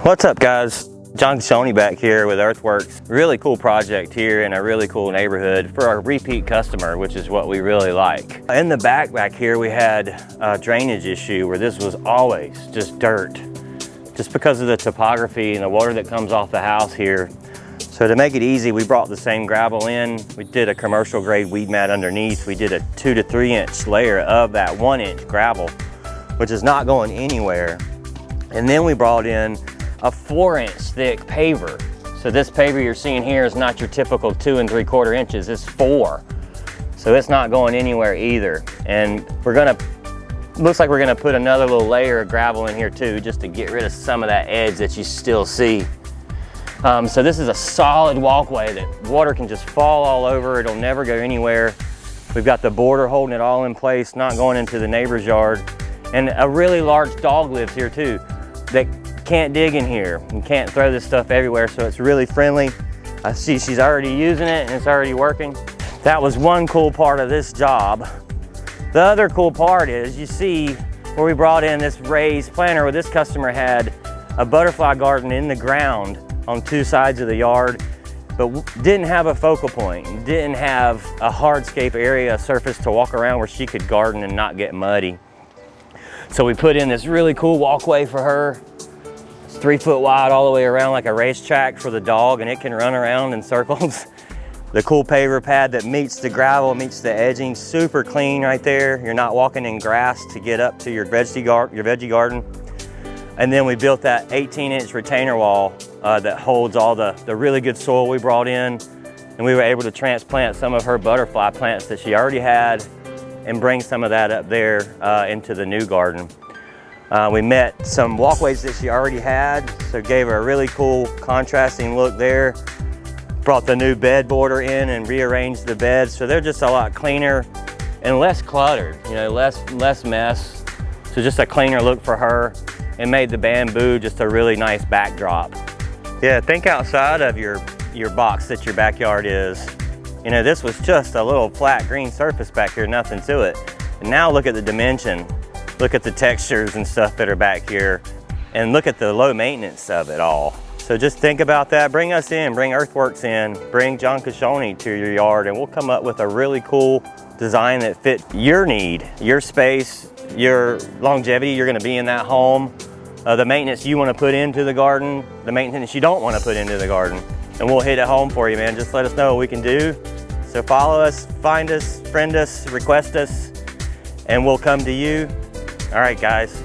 What's up, guys? John Cacchione back here with Earthworks. Really cool project here in a really cool neighborhood for our repeat customer, which is what we really like. In the back here, we had a drainage issue where this was always just dirt, just because of the topography and the water that comes off the house here. So to make it easy, we brought the same gravel in. We did a commercial grade weed mat underneath. We did a 2 to 3 inch layer of that 1 inch gravel, which is not going anywhere. And then we brought in a 4 inch thick paver. So this paver you're seeing here is not your typical 2 3/4 inches, it's 4. So it's not going anywhere either. And looks like we're gonna put another little layer of gravel in here too, just to get rid of some of that edge that you still see. So this is a solid walkway that water can just fall all over, it'll never go anywhere. We've got the border holding it all in place, not going into the neighbor's yard. And a really large dog lives here too. They can't dig in here and can't throw this stuff everywhere, so it's really friendly. I see she's already using it and it's already working. That was one cool part of this job. The other cool part is, you see where we brought in this raised planter where this customer had a butterfly garden in the ground on 2 sides of the yard, but didn't have a focal point, didn't have a hardscape area, a surface to walk around where she could garden and not get muddy. So we put in this really cool walkway for her. 3 foot wide all the way around, like a racetrack for the dog, and it can run around in circles. The cool paver pad that meets the gravel, meets the edging, super clean right there. You're not walking in grass to get up to your veggie garden. And then we built that 18 inch retainer wall that holds all the really good soil we brought in. And we were able to transplant some of her butterfly plants that she already had and bring some of that up there into the new garden. We met some walkways that she already had, so gave her a really cool contrasting look there. Brought the new bed border in and rearranged the beds, so they're just a lot cleaner and less cluttered, you know, less mess. So just a cleaner look for her, and made the bamboo just a really nice backdrop. Yeah, think outside of your box that your backyard is. You know, this was just a little flat green surface back here, nothing to it. And now look at the dimension. Look at the textures and stuff that are back here, and look at the low maintenance of it all. So just think about that. Bring us in, bring Earthworks in, bring John Cacchione to your yard, and we'll come up with a really cool design that fit your need, your space, your longevity you're gonna be in that home, the maintenance you wanna put into the garden, the maintenance you don't wanna put into the garden. And we'll hit it home for you, man. Just let us know what we can do. So follow us, find us, friend us, request us, and we'll come to you. All right, guys.